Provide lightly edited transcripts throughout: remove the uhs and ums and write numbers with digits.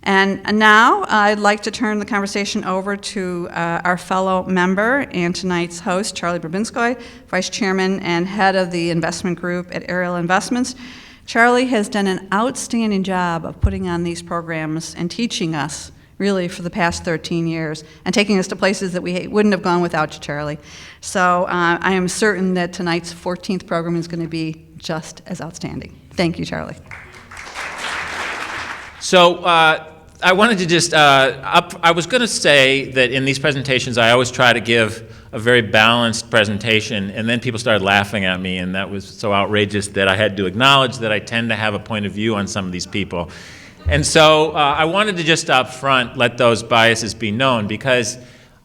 And now I'd like to turn the conversation over to our fellow member and tonight's host, Charlie Bobrinskoy, Vice Chairman and Head of the Investment Group at Ariel Investments. Charlie has done an outstanding job of putting on these programs and teaching us really for the past 13 years and taking us to places that we wouldn't have gone without you, Charlie. So I am certain that tonight's 14th program is going to be just as outstanding. Thank you, Charlie. So I wanted to just, I was going to say that in these presentations I always try to give a very balanced presentation, and then people started laughing at me, and that was so outrageous that I had to acknowledge that I tend to have a point of view on some of these people. And so I wanted to just up front let those biases be known, because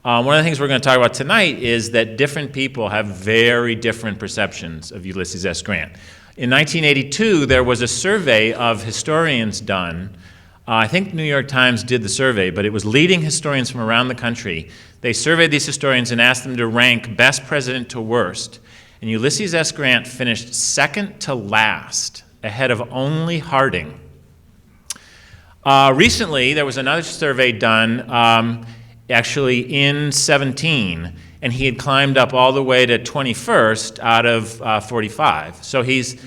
one of the things we're going to talk about tonight is that different people have very different perceptions of Ulysses S. Grant. In 1982, there was a survey of historians done. I think New York Times did the survey, but it was leading historians from around the country. They surveyed these historians and asked them to rank best president to worst. And Ulysses S. Grant finished second to last, ahead of only Harding. Recently, there was another survey done, actually in 17, and he had climbed up all the way to 21st out of 45. So he's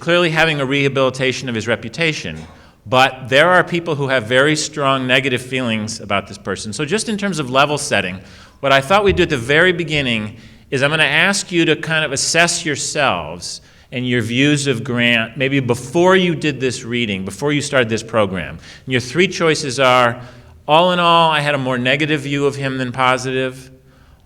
clearly having a rehabilitation of his reputation. But there are people who have very strong negative feelings about this person. So just in terms of level setting, what I thought we'd do at the very beginning is I'm going to ask you to kind of assess yourselves and your views of Grant, maybe before you did this reading, before you started this program. And your three choices are, all in all, I had a more negative view of him than positive.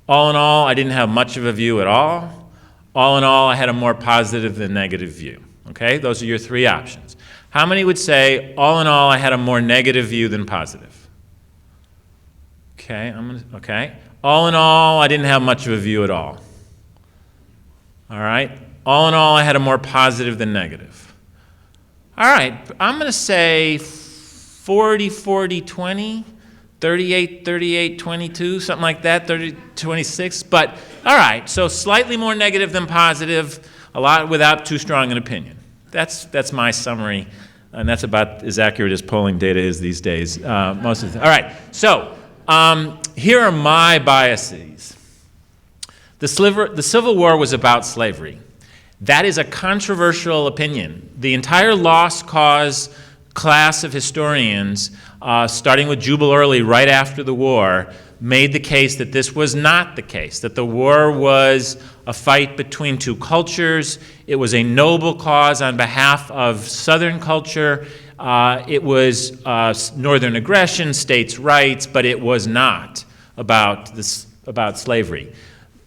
All in all, I didn't have much of a view at all. All in all, I had a more positive than negative view. Okay, those are your three options. How many would say, all in all, I had a more negative view than positive? Okay, okay. All in all, I didn't have much of a view at all. All right. All in all, I had a more positive than negative. All right, I'm going to say 40, 40, 20, 38, 38, 22, something like that, 30, 26. But, all right, so slightly more negative than positive, a lot without too strong an opinion. That's my summary, and that's about as accurate as polling data is these days. Most of the, all right, so here are my biases. The Civil War was about slavery. That is a controversial opinion. The entire lost cause class of historians, starting with Jubal Early right after the war, made the case that this was not the case, that the war was a fight between two cultures. It was a noble cause on behalf of Southern culture. It was Northern aggression, states' rights, but it was not about slavery.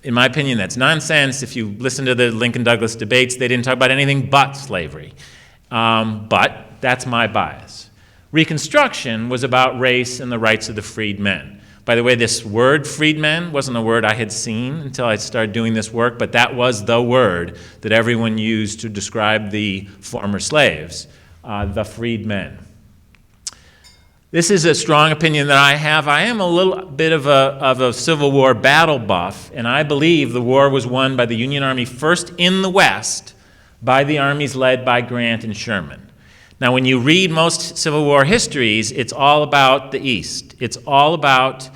In my opinion, that's nonsense. If you listen to the Lincoln-Douglas debates, they didn't talk about anything but slavery. But that's my bias. Reconstruction was about race and the rights of the freedmen. By the way, this word freedmen wasn't a word I had seen until I started doing this work, but that was the word that everyone used to describe the former slaves, the freedmen. This is a strong opinion that I have. I am a little bit of a Civil War battle buff, and I believe the war was won by the Union Army first in the West by the armies led by Grant and Sherman. Now, when you read most Civil War histories, it's all about the East. It's all about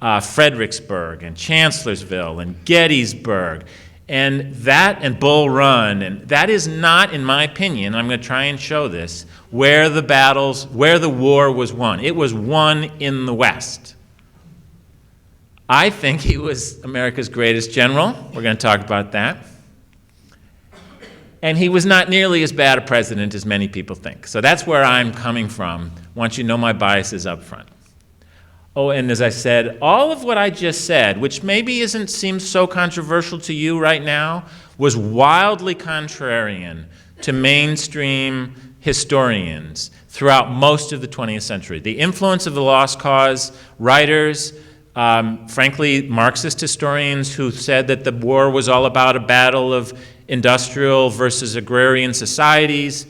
Fredericksburg and Chancellorsville and Gettysburg and Bull Run. And that is not, in my opinion, I'm going to try and show this, where the war was won. It was won in the West. I think he was America's greatest general. We're going to talk about that. And he was not nearly as bad a president as many people think. So that's where I'm coming from, once you know my biases up front. Oh, and as I said, all of what I just said, which maybe seems so controversial to you right now, was wildly contrarian to mainstream historians throughout most of the 20th century. The influence of the Lost Cause writers, frankly, Marxist historians who said that the war was all about a battle of industrial versus agrarian societies.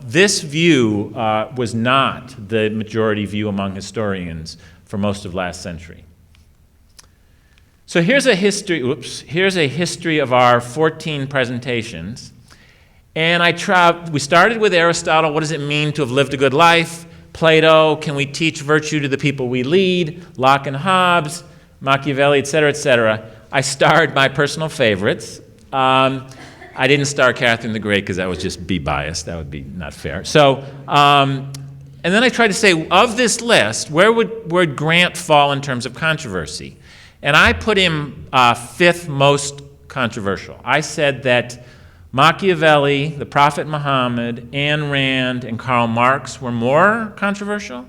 This view was not the majority view among historians for most of last century. So here's a history of our 14 presentations. And we started with Aristotle, what does it mean to have lived a good life? Plato, Can We Teach Virtue to the People We Lead, Locke and Hobbes, Machiavelli, et cetera, et cetera. I starred my personal favorites. I didn't star Catherine the Great because that would just be biased. That would be not fair. So, and then I tried to say, of this list, where would Grant fall in terms of controversy? And I put him fifth most controversial. I said that Machiavelli, the Prophet Muhammad, Ayn Rand, and Karl Marx were more controversial.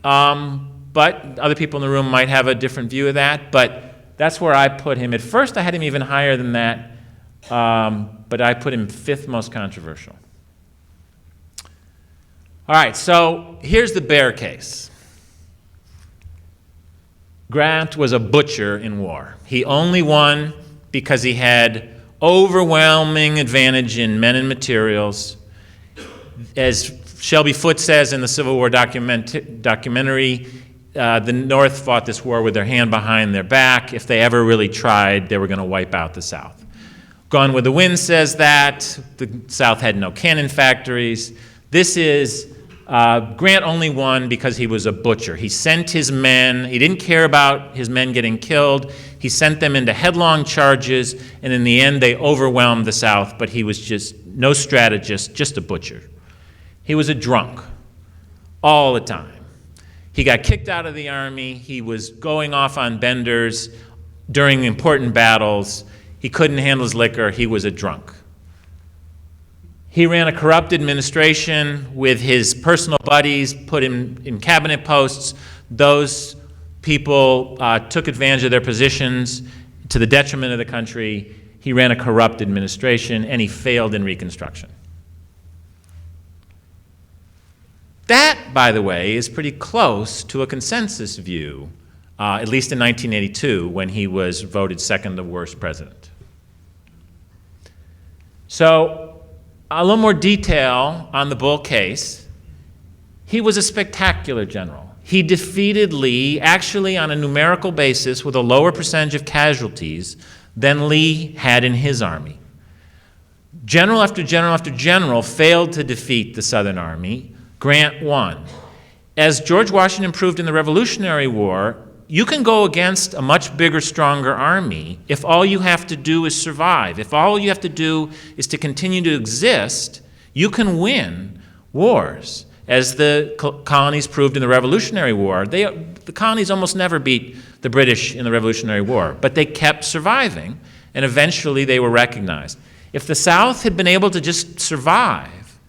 But other people in the room might have a different view of that. But that's where I put him. At first, I had him even higher than that. But I put him fifth most controversial. All right, so here's the bear case. Grant was a butcher in war. He only won because he had overwhelming advantage in men and materials. As Shelby Foote says in the Civil War documentary, the North fought this war with their hand behind their back. If they ever really tried, they were going to wipe out the South. Gone with the Wind says that. The South had no cannon factories. This is, Grant only won because he was a butcher. He sent his men, he didn't care about his men getting killed. He sent them into headlong charges, and in the end they overwhelmed the South, but he was just no strategist, just a butcher. He was a drunk all the time. He got kicked out of the army. He was going off on benders during important battles. He couldn't handle his liquor. He was a drunk. He ran a corrupt administration with his personal buddies, put him in cabinet posts. Those people took advantage of their positions to the detriment of the country. He ran a corrupt administration, and he failed in Reconstruction. That, by the way, is pretty close to a consensus view, at least in 1982, when he was voted second the worst president. So, a little more detail on the Bull case. He was a spectacular general. He defeated Lee, actually on a numerical basis, with a lower percentage of casualties than Lee had in his army. General after general after general failed to defeat the Southern Army. Grant won. As George Washington proved in the Revolutionary War, you can go against a much bigger, stronger army if all you have to do is survive. If all you have to do is to continue to exist, you can win wars. As the colonies proved in the Revolutionary War, the colonies almost never beat the British in the Revolutionary War, but they kept surviving, and eventually they were recognized. If the South had been able to just survive,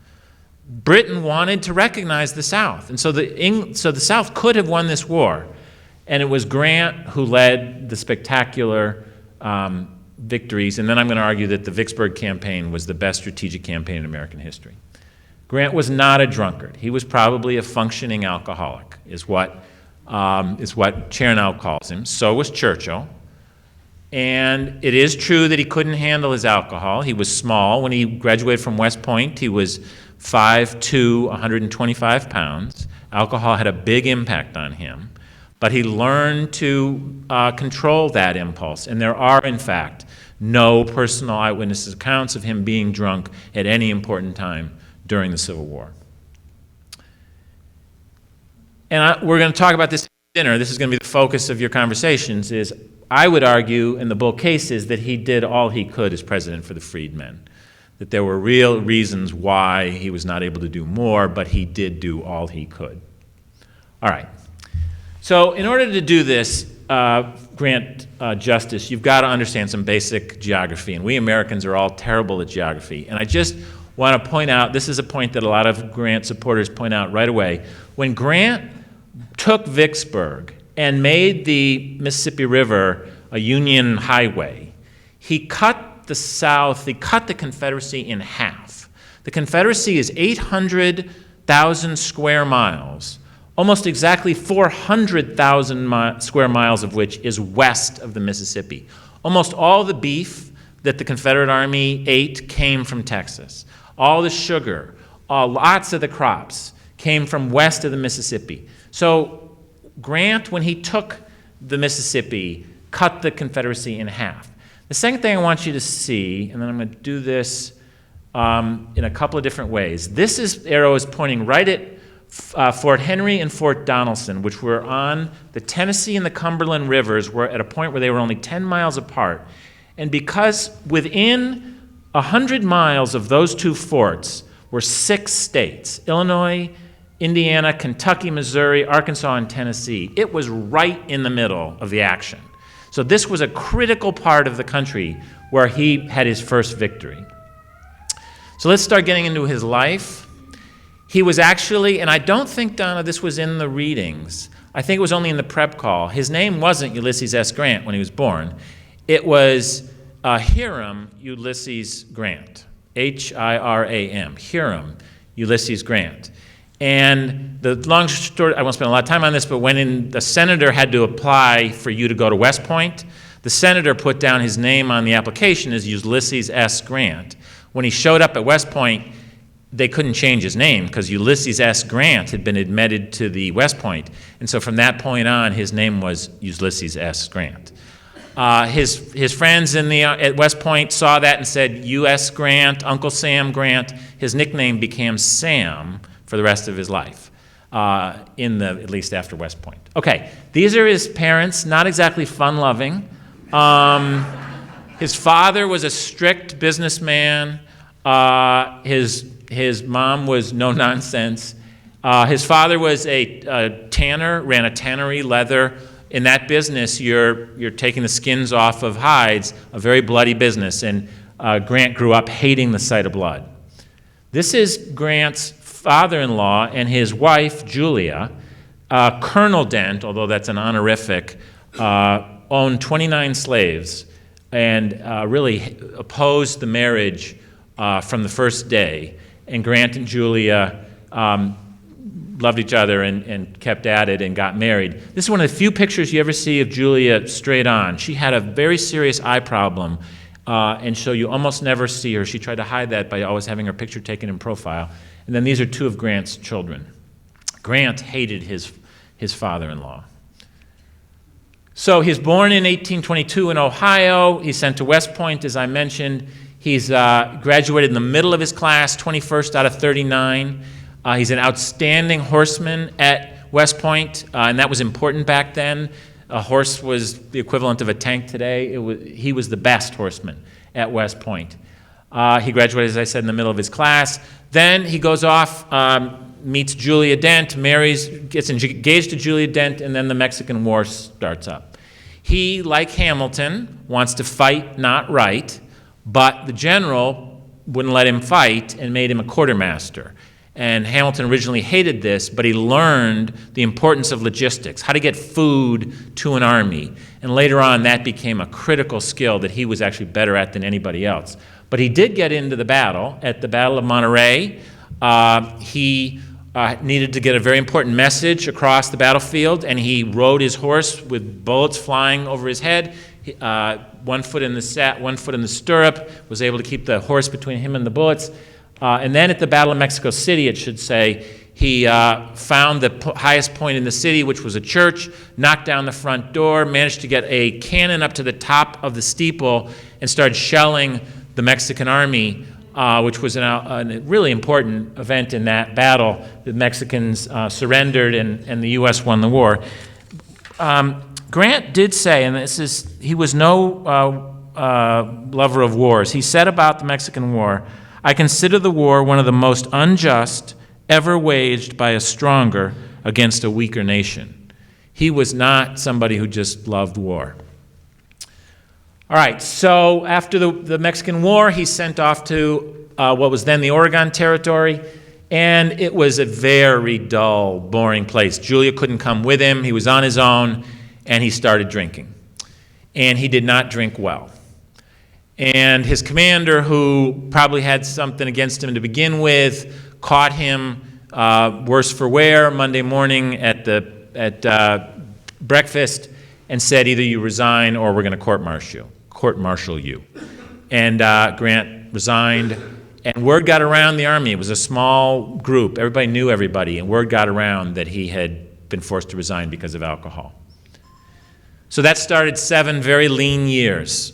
Britain wanted to recognize the South, and so the South could have won this war. And it was Grant who led the spectacular victories. And then I'm going to argue that the Vicksburg campaign was the best strategic campaign in American history. Grant was not a drunkard. He was probably a functioning alcoholic, is what Chernow calls him. So was Churchill. And it is true that he couldn't handle his alcohol. He was small. When he graduated from West Point, he was 5'2", 125 pounds. Alcohol had a big impact on him. But he learned to control that impulse. And there are, in fact, no personal eyewitness accounts of him being drunk at any important time during the Civil War. And we're going to talk about this at dinner. This is going to be the focus of your conversations. Is I would argue, in the Bull case, is that he did all he could as president for the freedmen. That there were real reasons why he was not able to do more, but he did do all he could. All right. So in order to do this, grant justice, you've got to understand some basic geography, and we Americans are all terrible at geography. And I just want to point out, this is a point that a lot of Grant supporters point out right away. When Grant took Vicksburg and made the Mississippi River a Union highway, he cut the South, he cut the Confederacy in half. The Confederacy is 800,000 square miles. Almost exactly 400,000 square miles of which is west of the Mississippi. Almost all the beef that the Confederate Army ate came from Texas. All the sugar, lots of the crops came from west of the Mississippi. So Grant, when he took the Mississippi, cut the Confederacy in half. The second thing I want you to see, and then I'm going to do this in a couple of different ways. This arrow is pointing right at Fort Henry and Fort Donelson, which were on the Tennessee and the Cumberland rivers, were at a point where they were only 10 miles apart. And because within 100 miles of those two forts were 6 states, Illinois, Indiana, Kentucky, Missouri, Arkansas, and Tennessee, it was right in the middle of the action. So this was a critical part of the country where he had his first victory. So let's start getting into his life. He was actually, and I don't think, Donna, this was in the readings. I think it was only in the prep call. His name wasn't Ulysses S. Grant when he was born. It was Hiram Ulysses Grant, Hiram, Hiram Ulysses Grant. And the long story, I won't spend a lot of time on this, but when the senator had to apply for you to go to West Point, the senator put down his name on the application as Ulysses S. Grant. When he showed up at West Point, they couldn't change his name because Ulysses S. Grant had been admitted to the West Point. And so from that point on, his name was Ulysses S. Grant. His friends at West Point saw that and said, U.S. Grant, Uncle Sam Grant. His nickname became Sam for the rest of his life, at least after West Point. Okay, these are his parents, not exactly fun-loving. His father was a strict businessman. His mom was no-nonsense. His father was a tanner, ran a tannery, leather. In that business, you're taking the skins off of hides, a very bloody business, and Grant grew up hating the sight of blood. This is Grant's father-in-law and his wife, Julia. Colonel Dent, although that's an honorific, owned 29 slaves and really opposed the marriage from the first day. And Grant and Julia loved each other and kept at it and got married. This is one of the few pictures you ever see of Julia straight on. She had a very serious eye problem, and so you almost never see her. She tried to hide that by always having her picture taken in profile. And then these are 2 of Grant's children. Grant hated his father-in-law. So he's born in 1822 in Ohio. He's sent to West Point, as I mentioned. He's graduated in the middle of his class, 21st out of 39. He's an outstanding horseman at West Point, and that was important back then. A horse was the equivalent of a tank today. He was the best horseman at West Point. He graduated, as I said, in the middle of his class. Then he goes off, meets Julia Dent, marries, gets engaged to Julia Dent, and then the Mexican War starts up. He, like Hamilton, wants to fight, not write, but the general wouldn't let him fight and made him a quartermaster. And Hamilton originally hated this, but he learned the importance of logistics, how to get food to an army. And later on, that became a critical skill that he was actually better at than anybody else. But he did get into the battle. At the Battle of Monterey, he needed to get a very important message across the battlefield, and he rode his horse with bullets flying over his head. One foot in the stirrup, was able to keep the horse between him and the bullets. And then at the Battle of Mexico City, it should say, he found the highest point in the city, which was a church, knocked down the front door, managed to get a cannon up to the top of the steeple, and started shelling the Mexican army, which was a really important event in that battle. The Mexicans surrendered, and the U.S. won the war. Grant did say, and he was no lover of wars. He said about the Mexican War, "I consider the war one of the most unjust ever waged by a stronger against a weaker nation." He was not somebody who just loved war. All right, so after the Mexican War, he's sent off to what was then the Oregon Territory, and it was a very dull, boring place. Julia couldn't come with him. He was on his own, and he started drinking. And he did not drink well. And his commander, who probably had something against him to begin with, caught him worse for wear Monday morning at breakfast and said, "Either you resign or we're going to court-martial you." And Grant resigned, and word got around the army. It was a small group. Everybody knew everybody, and word got around that he had been forced to resign because of alcohol. So that started 7 very lean years.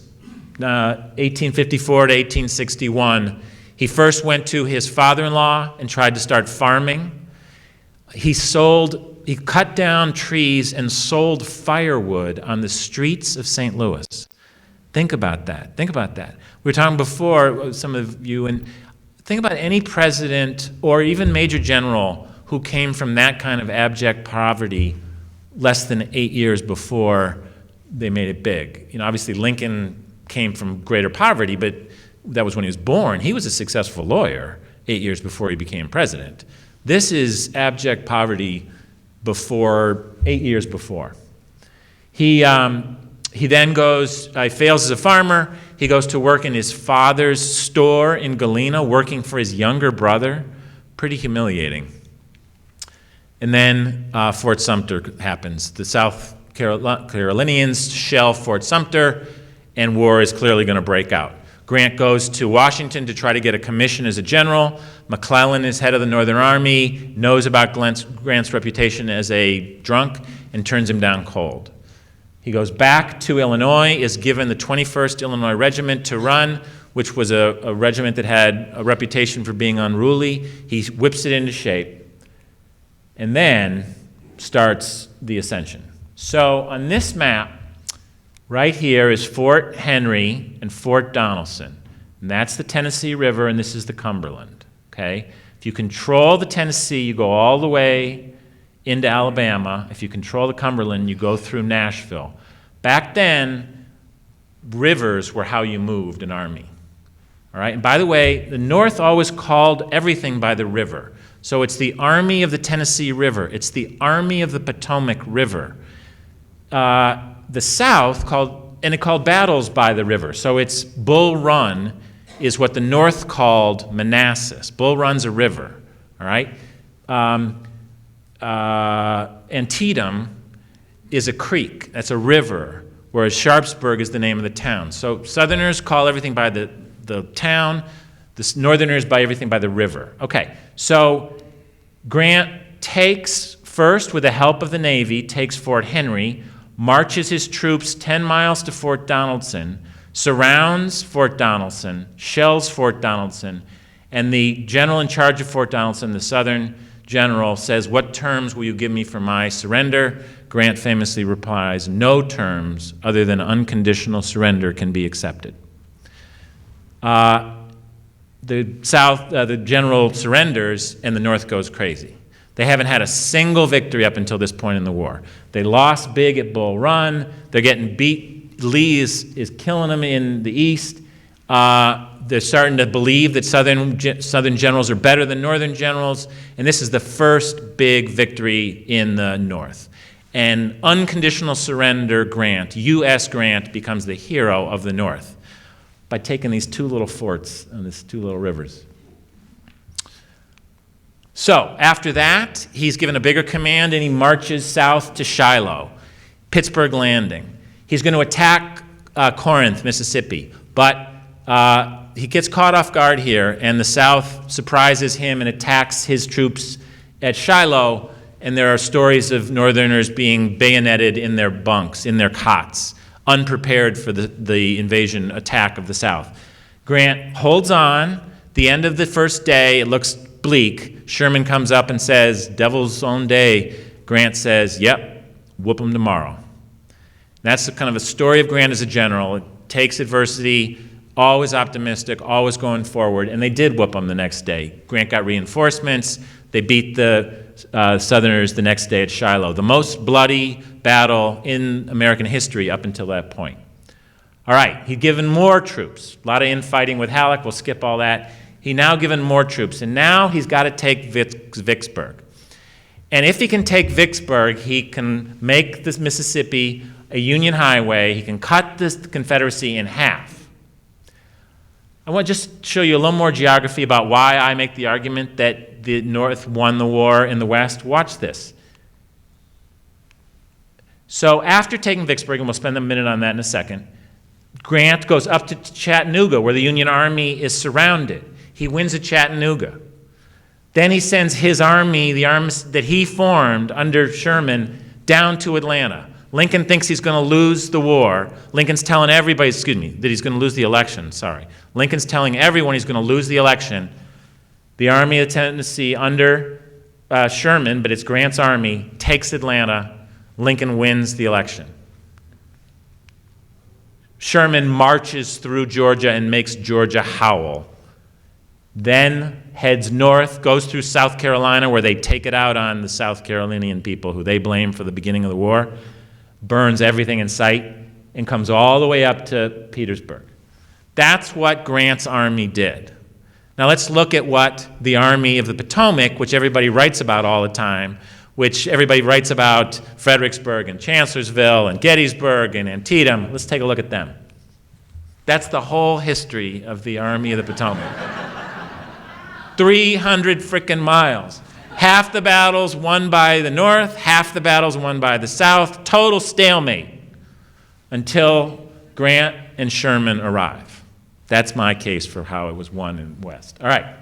1854 to 1861. He first went to his father-in-law and tried to start farming. He cut down trees and sold firewood on the streets of St. Louis. Think about that. Think about that. We were talking before, some of you, and think about any president or even major general who came from that kind of abject poverty less than 8 years before they made it big. Obviously Lincoln came from greater poverty, but that was when he was born. He was a successful lawyer 8 years before he became president. This is abject poverty before 8 years before. He then fails as a farmer. He goes to work in his father's store in Galena, working for his younger brother. Pretty humiliating. And then Fort Sumter happens. The South Carolinians shell Fort Sumter, and war is clearly going to break out. Grant goes to Washington to try to get a commission as a general. McClellan is head of the Northern Army, knows about Grant's reputation as a drunk, and turns him down cold. He goes back to Illinois, is given the 21st Illinois Regiment to run, which was a regiment that had a reputation for being unruly. He whips it into shape, and then starts the ascension. So on this map, right here is Fort Henry and Fort Donelson. And that's the Tennessee River, and this is the Cumberland. Okay? If you control the Tennessee, you go all the way into Alabama. If you control the Cumberland, you go through Nashville. Back then, rivers were how you moved an army. All right? And by the way, the North always called everything by the river. So it's the Army of the Tennessee River. It's the Army of the Potomac River. The South called battles by the river. So it's Bull Run is what the North called Manassas. Bull Run's a river, all right? Antietam is a creek. That's a river, whereas Sharpsburg is the name of the town. So Southerners call everything by the town. The Northerners by everything by the river. Okay, so Grant takes, first with the help of the Navy, takes Fort Henry, marches his troops 10 miles to Fort Donelson, surrounds Fort Donelson, shells Fort Donelson, and the general in charge of Fort Donelson, the Southern general, says, "What terms will you give me for my surrender?" Grant famously replies, "No terms other than unconditional surrender can be accepted." The general surrenders, and the North goes crazy. They haven't had a single victory up until this point in the war. They lost big at Bull Run. They're getting beat. Lee is killing them in the East. They're starting to believe that Southern generals are better than Northern generals, and this is the first big victory in the North. And unconditional surrender Grant, U.S. Grant, becomes the hero of the North by taking these two little forts and these two little rivers. So after that, he's given a bigger command, and he marches south to Shiloh, Pittsburgh Landing. He's going to attack Corinth, Mississippi, but he gets caught off guard here, and the South surprises him and attacks his troops at Shiloh, and there are stories of Northerners being bayoneted in their bunks, in their cots, unprepared for the invasion attack of the South. Grant holds on. The end of the first day, it looks bleak. Sherman comes up and says, "Devil's own day." Grant says, "Yep, whoop them tomorrow." That's kind of a story of Grant as a general. It takes adversity, always optimistic, always going forward, and they did whoop them the next day. Grant got reinforcements. They beat the Southerners the next day at Shiloh, the most bloody battle in American history up until that point. All right, he'd given more troops. A lot of infighting with Halleck. We'll skip all that. He now given more troops, and now he's got to take Vicksburg. And if he can take Vicksburg, he can make this Mississippi a Union highway. He can cut this Confederacy in half. I want to just show you a little more geography about why I make the argument that the North won the war in the West. Watch this. So after taking Vicksburg, and we'll spend a minute on that in a second, Grant goes up to Chattanooga, where the Union Army is surrounded. He wins at Chattanooga. Then he sends his army, the arms that he formed under Sherman, down to Atlanta. Lincoln thinks he's going to lose the war. Lincoln's telling everybody, that he's going to lose the election, Lincoln's telling everyone he's going to lose the election. The Army of Tennessee under Sherman, but it's Grant's army, takes Atlanta. Lincoln wins the election. Sherman marches through Georgia and makes Georgia howl. Then heads north, goes through South Carolina, where they take it out on the South Carolinian people, who they blame for the beginning of the war, burns everything in sight, and comes all the way up to Petersburg. That's what Grant's army did. Now let's look at what the Army of the Potomac, which everybody writes about all the time, which everybody writes about Fredericksburg and Chancellorsville and Gettysburg and Antietam. Let's take a look at them. That's the whole history of the Army of the Potomac. 300 frickin' miles. Half the battles won by the North, half the battles won by the South. Total stalemate until Grant and Sherman arrive. That's my case for how it was won in the West. All right.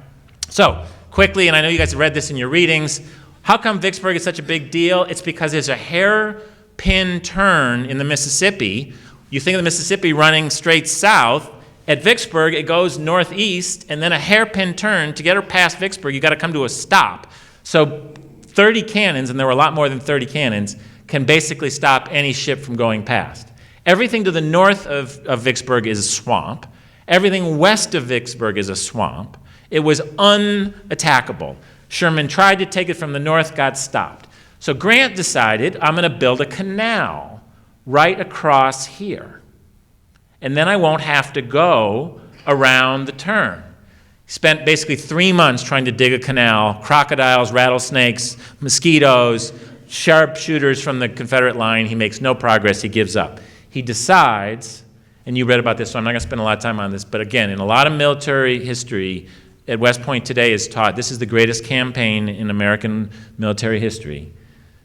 So, quickly, and I know you guys have read this in your readings, how come Vicksburg is such a big deal? It's because there's a hairpin turn in the Mississippi. You think of the Mississippi running straight south. At Vicksburg, it goes northeast, and then a hairpin turn. To get her past Vicksburg, you got to come to a stop. So 30 cannons, and there were a lot more than 30 cannons, can basically stop any ship from going past. Everything to the north of Vicksburg is a swamp. Everything west of Vicksburg is a swamp. It was unattackable. Sherman tried to take it from the north, got stopped. So Grant decided, I'm going to build a canal right across here. And then I won't have to go around the turn. He spent basically 3 months trying to dig a canal, crocodiles, rattlesnakes, mosquitoes, sharpshooters from the Confederate line. He makes no progress. He gives up. He decides, and you read about this, so I'm not going to spend a lot of time on this, but again, in a lot of military history, at West Point today is taught, this is the greatest campaign in American military history,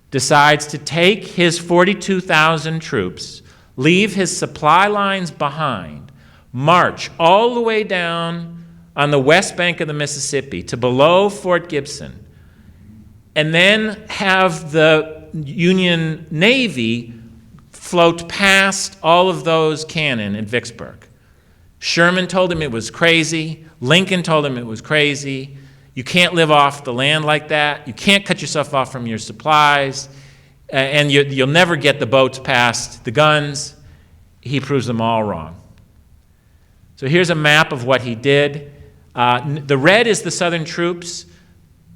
decides to take his 42,000 troops, leave his supply lines behind, march all the way down on the west bank of the Mississippi to below Fort Gibson, and then have the Union Navy float past all of those cannon at Vicksburg. Sherman told him it was crazy. Lincoln told him it was crazy. You can't live off the land like that. You can't cut yourself off from your supplies. And you'll never get the boats past the guns. He proves them all wrong. So here's a map of what he did. The red is the Southern troops.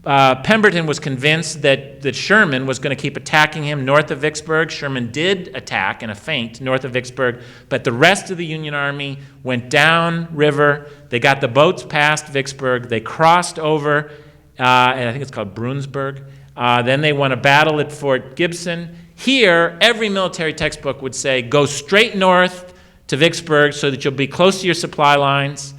Pemberton was convinced that Sherman was going to keep attacking him north of Vicksburg. Sherman did attack in a feint north of Vicksburg, but the rest of the Union Army went down river. They got the boats past Vicksburg. They crossed over, and I think it's called Bruinsburg. Then they won a battle at Fort Gibson. Here, every military textbook would say, go straight north to Vicksburg so that you'll be close to your supply lines.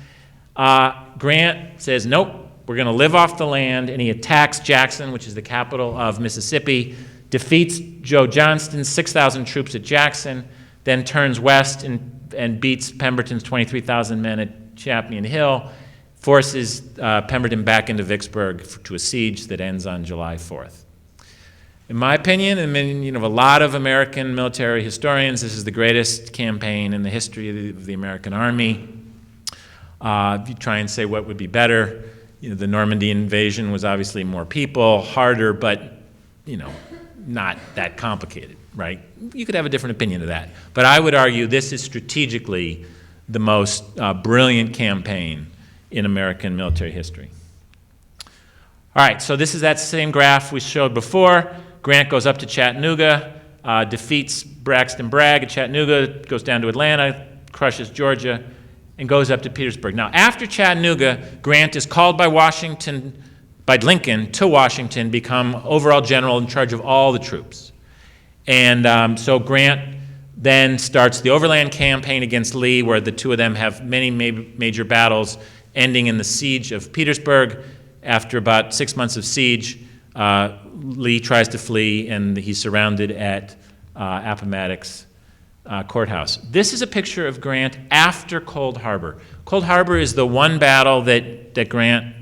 Grant says, nope. We're going to live off the land, and he attacks Jackson, which is the capital of Mississippi, defeats Joe Johnston's 6,000 troops at Jackson, then turns west and beats Pemberton's 23,000 men at Champion Hill, forces Pemberton back into Vicksburg to a siege that ends on July 4th. In my opinion, and of a lot of American military historians, this is the greatest campaign in the history of the American Army. If you try and say what would be better, the Normandy invasion was obviously more people, harder, but, not that complicated, right? You could have a different opinion of that. But I would argue this is strategically the most brilliant campaign in American military history. All right, so this is that same graph we showed before. Grant goes up to Chattanooga, defeats Braxton Bragg at Chattanooga, goes down to Atlanta, crushes Georgia, and goes up to Petersburg. Now, after Chattanooga, Grant is called by Lincoln to Washington, become overall general in charge of all the troops. And so Grant then starts the Overland Campaign against Lee, where the two of them have many major battles, ending in the siege of Petersburg. After about 6 months of siege, Lee tries to flee, and he's surrounded at Appomattox courthouse. This is a picture of Grant after Cold Harbor. Cold Harbor is the one battle that Grant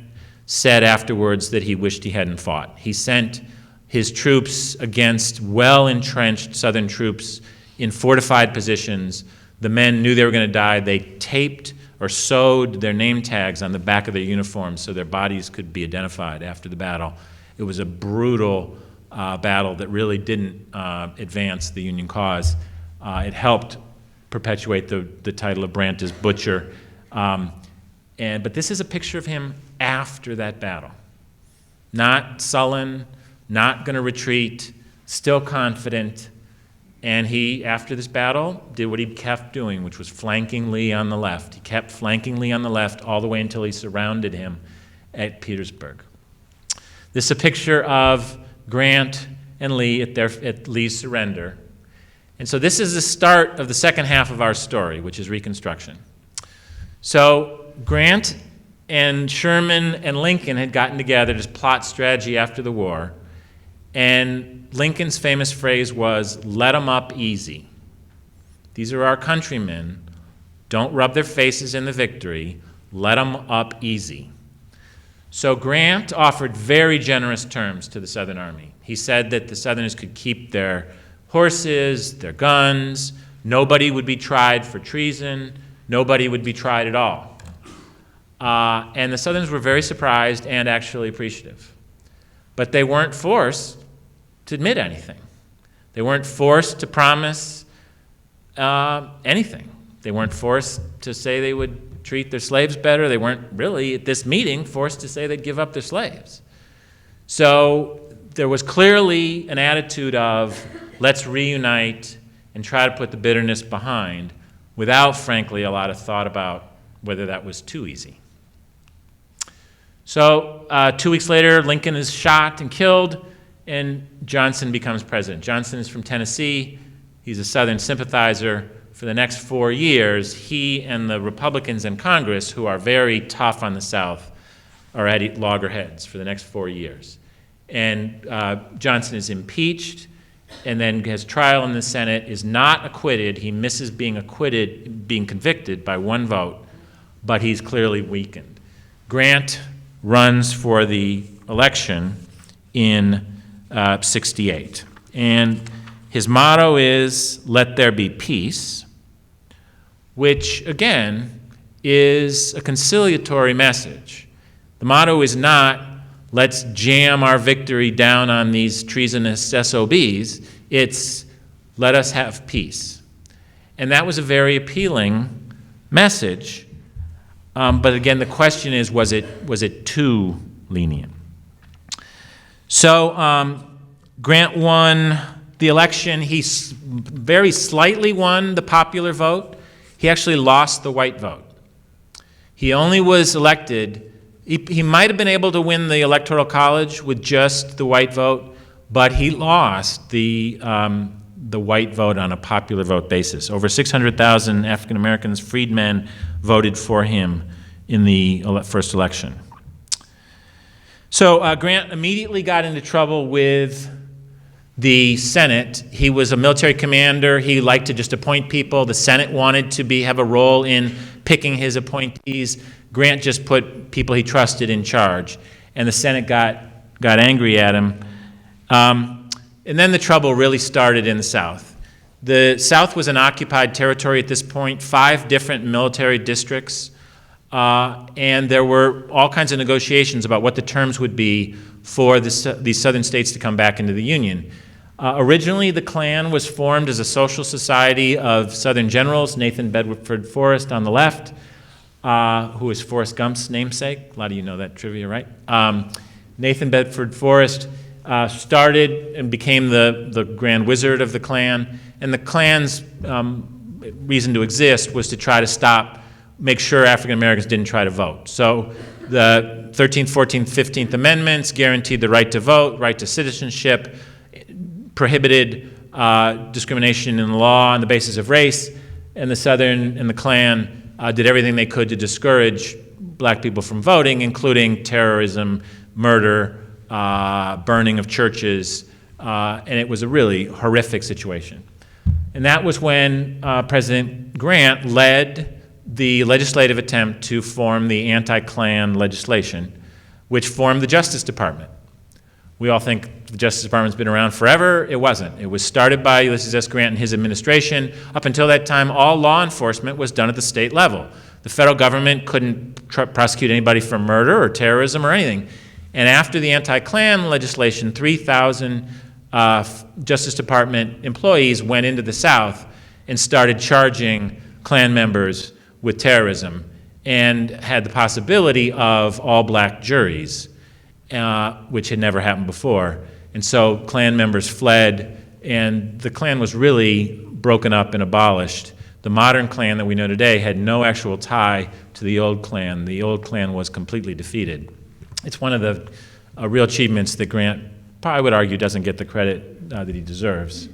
said afterwards that he wished he hadn't fought. He sent his troops against well-entrenched Southern troops in fortified positions. The men knew they were going to die. They taped or sewed their name tags on the back of their uniforms so their bodies could be identified after the battle. It was a brutal battle that really didn't advance the Union cause. It helped perpetuate the title of Brant as Butcher. But this is a picture of him after that battle. Not sullen, not going to retreat, still confident. And he, after this battle, did what he kept doing, which was flanking Lee on the left. He kept flanking Lee on the left all the way until he surrounded him at Petersburg. This is a picture of Grant and Lee at Lee's surrender. And so this is the start of the second half of our story, which is Reconstruction. So Grant and Sherman and Lincoln had gotten together to plot strategy after the war. And Lincoln's famous phrase was, "Let 'em up easy." These are our countrymen. Don't rub their faces in the victory. Let 'em up easy. So Grant offered very generous terms to the Southern Army. He said that the Southerners could keep their horses, their guns, nobody would be tried for treason, nobody would be tried at all. And the Southerners were very surprised and actually appreciative. But they weren't forced to admit anything. They weren't forced to promise anything. They weren't forced to say they would treat their slaves better. They weren't really, at this meeting, forced to say they'd give up their slaves. So there was clearly an attitude of, let's reunite and try to put the bitterness behind, without, frankly, a lot of thought about whether that was too easy. So 2 weeks later, Lincoln is shot and killed, and Johnson becomes president. Johnson is from Tennessee. He's a Southern sympathizer. For the next 4 years, he and the Republicans in Congress, who are very tough on the South, are at loggerheads for the next 4 years. And Johnson is impeached, and then his trial in the Senate is not acquitted. He misses being convicted by 1 vote, but he's clearly weakened. Grant runs for the election in 68. And his motto is, "Let there be peace," which, again, is a conciliatory message. The motto is not, let's jam our victory down on these treasonous SOBs. It's, let us have peace. And that was a very appealing message. But again, the question is, was it too lenient? So Grant won the election. He very slightly won the popular vote. He actually lost the white vote. He only was elected. He might have been able to win the Electoral College with just the white vote, but he lost the white vote on a popular vote basis. Over 600,000 African Americans, freedmen, voted for him in the first election. So Grant immediately got into trouble with the Senate. He was a military commander. He liked to just appoint people. The Senate wanted to have a role in picking his appointees. Grant just put people he trusted in charge, and the Senate got angry at him. And then the trouble really started in the South. The South was an occupied territory at this point, 5 different military districts, and there were all kinds of negotiations about what the terms would be for these southern states to come back into the Union. Originally, the Klan was formed as a social society of Southern generals, Nathan Bedford Forrest on the left, who is Forrest Gump's namesake. A lot of you know that trivia, right? Nathan Bedford Forrest started and became the Grand Wizard of the Klan, and the Klan's reason to exist was to try to make sure African Americans didn't try to vote. So the 13th, 14th, 15th Amendments guaranteed the right to vote, right to citizenship, prohibited discrimination in the law on the basis of race, and the Southern and the Klan did everything they could to discourage black people from voting, including terrorism, murder, burning of churches, and it was a really horrific situation. And that was when President Grant led the legislative attempt to form the AntiKlan legislation, which formed the Justice Department. We all think the Justice Department's been around forever. It wasn't. It was started by Ulysses S. Grant and his administration. Up until that time, all law enforcement was done at the state level. The federal government couldn't prosecute anybody for murder or terrorism or anything. And after the anti-Klan legislation, 3,000 Justice Department employees went into the South and started charging Klan members with terrorism, and had the possibility of all-black juries, which had never happened before. And so Klan members fled, and the Klan was really broken up and abolished. The modern Klan that we know today had no actual tie to the old Klan. The old Klan was completely defeated. It's one of the real achievements that Grant, I would argue, doesn't get the credit that he deserves.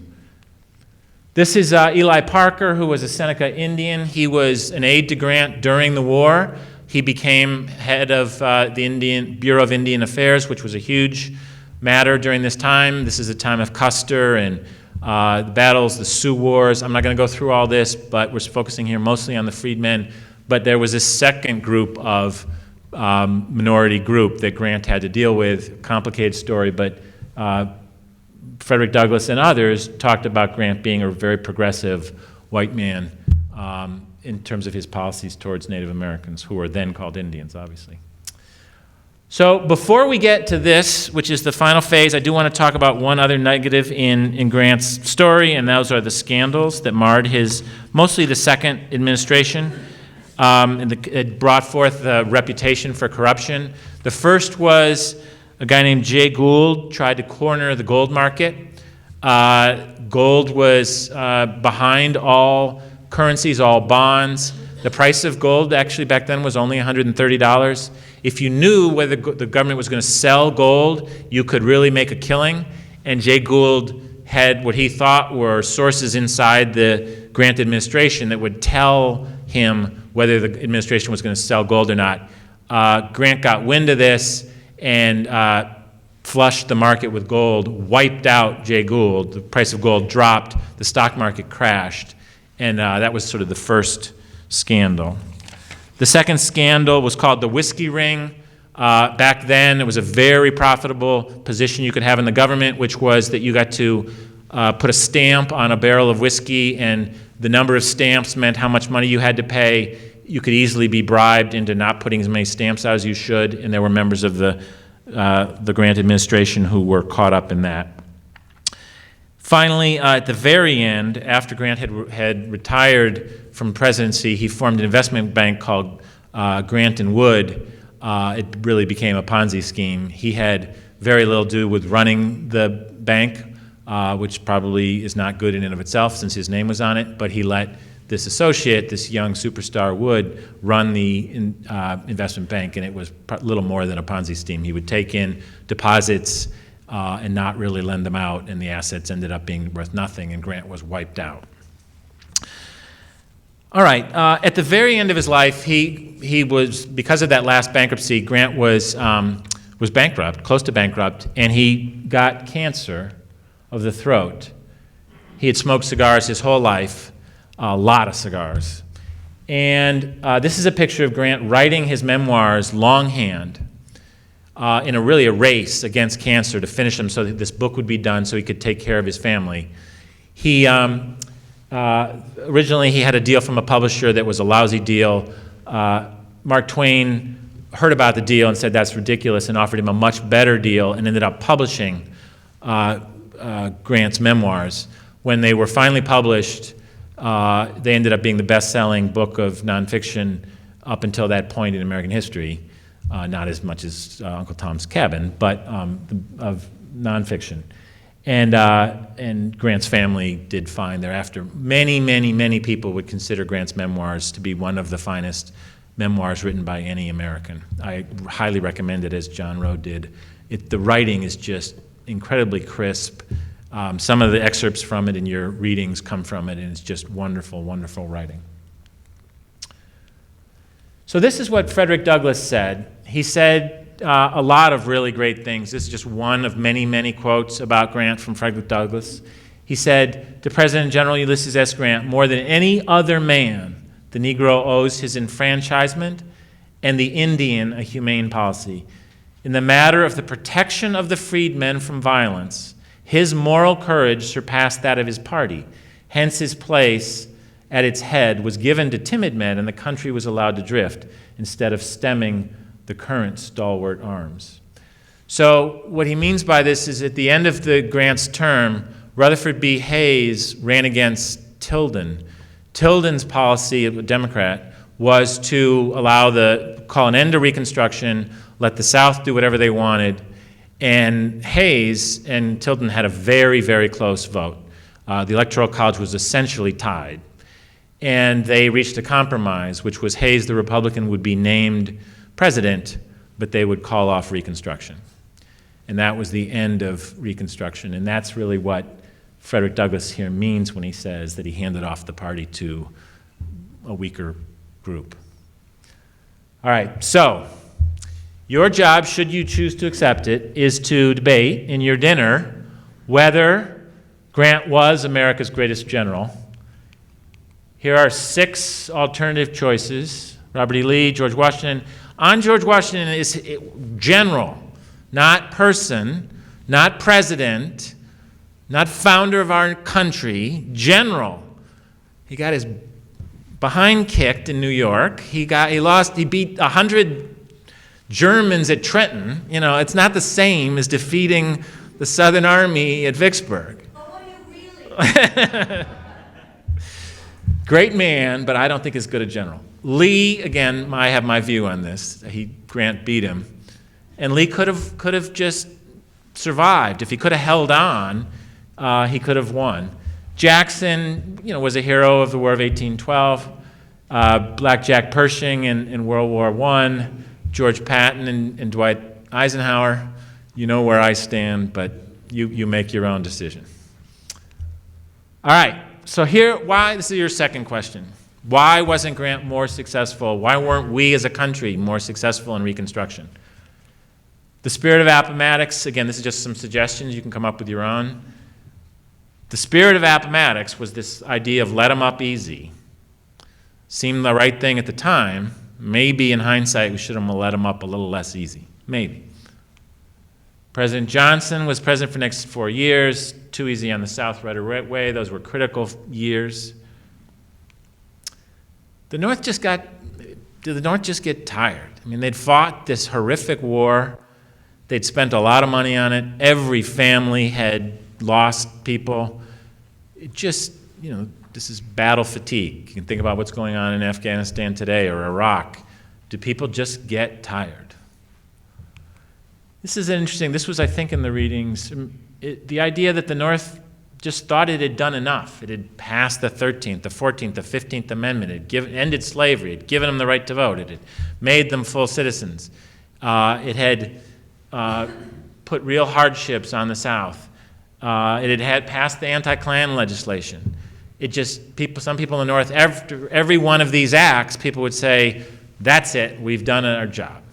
This is Eli Parker, who was a Seneca Indian. He was an aide to Grant during the war. He became head of the Bureau of Indian Affairs, which was a huge matter during this time. This is a time of Custer and the battles, the Sioux Wars. I'm not going to go through all this, but we're focusing here mostly on the freedmen. But there was a second group of minority group that Grant had to deal with. Complicated story, but Frederick Douglass and others talked about Grant being a very progressive white man in terms of his policies towards Native Americans, who were then called Indians, obviously. So before we get to this, which is the final phase, I do want to talk about one other negative in Grant's story, and those are the scandals that marred his, mostly the second administration, and it brought forth a reputation for corruption. The first was a guy named Jay Gould tried to corner the gold market. Gold was behind all currencies, all bonds. The price of gold actually back then was only $130. If you knew whether the government was going to sell gold, you could really make a killing. And Jay Gould had what he thought were sources inside the Grant administration that would tell him whether the administration was going to sell gold or not. Grant got wind of this and flushed the market with gold, wiped out Jay Gould. The price of gold dropped, the stock market crashed, and that was sort of the first scandal. The second scandal was called the whiskey ring. Back then, it was a very profitable position you could have in the government, which was that you got to put a stamp on a barrel of whiskey, and the number of stamps meant how much money you had to pay. You could easily be bribed into not putting as many stamps out as you should, and there were members of the Grant administration who were caught up in that. Finally, at the very end, after Grant had retired from presidency, he formed an investment bank called Grant and Wood. It really became a Ponzi scheme. He had very little to do with running the bank, which probably is not good in and of itself since his name was on it, but he let this associate, this young superstar Wood, run the investment bank, and it was little more than a Ponzi scheme. He would take in deposits and not really lend them out, and the assets ended up being worth nothing, and Grant was wiped out. All right, at the very end of his life, he was, because of that last bankruptcy, Grant was bankrupt, close to bankrupt, and he got cancer of the throat. He had smoked cigars his whole life, a lot of cigars. And this is a picture of Grant writing his memoirs longhand in a race against cancer to finish them so that this book would be done so he could take care of his family. He originally he had a deal from a publisher that was a lousy deal. Mark Twain heard about the deal and said that's ridiculous and offered him a much better deal and ended up publishing Grant's memoirs. When they were finally published, they ended up being the best-selling book of nonfiction up until that point in American history. Not as much as Uncle Tom's Cabin, but of nonfiction. And Grant's family did fine thereafter. Many, many, many people would consider Grant's memoirs to be one of the finest memoirs written by any American. I highly recommend it, as John Rowe did. The writing is just incredibly crisp. Some of the excerpts from it in your readings come from it, and it's just wonderful, wonderful writing. So this is what Frederick Douglass said. He said a lot of really great things. This is just one of many, many quotes about Grant from Frederick Douglass. He said to President General Ulysses S. Grant, "More than any other man, the Negro owes his enfranchisement and the Indian a humane policy. In the matter of the protection of the freedmen from violence, his moral courage surpassed that of his party. Hence his place at its head was given to timid men, and the country was allowed to drift instead of stemming the current stalwart arms." So what he means by this is at the end of the Grant's term, Rutherford B. Hayes ran against Tilden. Tilden's policy, a Democrat, was to call an end to Reconstruction, let the South do whatever they wanted, and Hayes and Tilden had a very, very close vote. The Electoral College was essentially tied. And they reached a compromise, which was Hayes, the Republican, would be named president, but they would call off Reconstruction. And that was the end of Reconstruction. And that's really what Frederick Douglass here means when he says that he handed off the party to a weaker group. All right, so your job, should you choose to accept it, is to debate in your dinner whether Grant was America's greatest general. Here are 6 alternative choices. Robert E. Lee, George Washington. On George Washington is general, not person, not president, not founder of our country, general. He got his behind kicked in New York. He beat 100 Germans at Trenton. You know, it's not the same as defeating the Southern Army at Vicksburg. But what do you really? Great man, but I don't think as good a general. Lee, again, I have my view on this. Grant beat him. And Lee could have just survived. If he could have held on, he could have won. Jackson, was a hero of the War of 1812. Black Jack Pershing in World War I. George Patton and Dwight Eisenhower. You know where I stand, but you make your own decision. All right, so this is your second question. Why wasn't Grant more successful? Why weren't we as a country more successful in Reconstruction? The spirit of Appomattox, again, this is just some suggestions. You can come up with your own. The spirit of Appomattox was this idea of let them up easy. Seemed the right thing at the time. Maybe in hindsight, we should have let them up a little less easy. Maybe. President Johnson was president for the next 4 years. Too easy on the South right away. Those were critical years. Did the North just get tired? I mean, they'd fought this horrific war. They'd spent a lot of money on it. Every family had lost people. It just, this is battle fatigue. You can think about what's going on in Afghanistan today or Iraq. Do people just get tired? This is interesting. This was, I think, in the readings, the idea that the North just thought it had done enough. It had passed the 13th, the 14th, the 15th Amendment. It had ended slavery. It had given them the right to vote. It had made them full citizens. It had put real hardships on the South. It had passed the AntiKlan legislation. Some people in the North, after every one of these acts, people would say, that's it, we've done our job.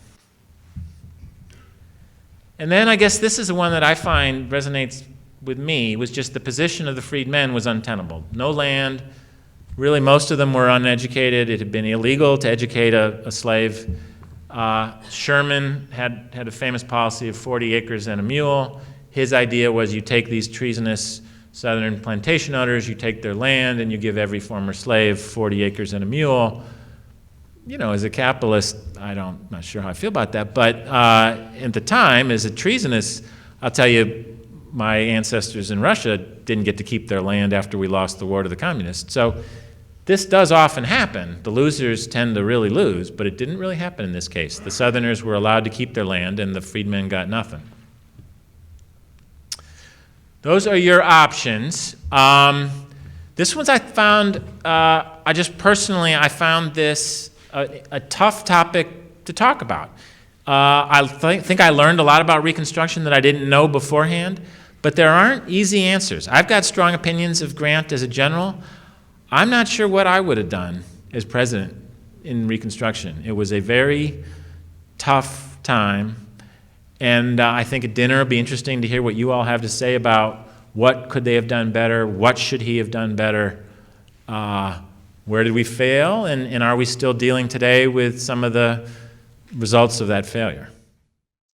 And then I guess this is the one that I find resonates with me, was just the position of the freedmen was untenable. No land, really most of them were uneducated. It had been illegal to educate a slave. Sherman had a famous policy of 40 acres and a mule. His idea was you take these treasonous Southern plantation owners, you take their land, and you give every former slave 40 acres and a mule. As a capitalist, I'm not sure how I feel about that, but at the time, as a treasonous, I'll tell you, my ancestors in Russia didn't get to keep their land after we lost the war to the communists. So this does often happen. The losers tend to really lose, but it didn't really happen in this case. The Southerners were allowed to keep their land, and the freedmen got nothing. Those are your options. This one's I found, I found this a tough topic to talk about. I think I learned a lot about Reconstruction that I didn't know beforehand, but there aren't easy answers. I've got strong opinions of Grant as a general. I'm not sure what I would have done as president in Reconstruction. It was a very tough time, and I think at dinner it'll be interesting to hear what you all have to say about what could they have done better, what should he have done better, where did we fail, and are we still dealing today with some of the results of that failure?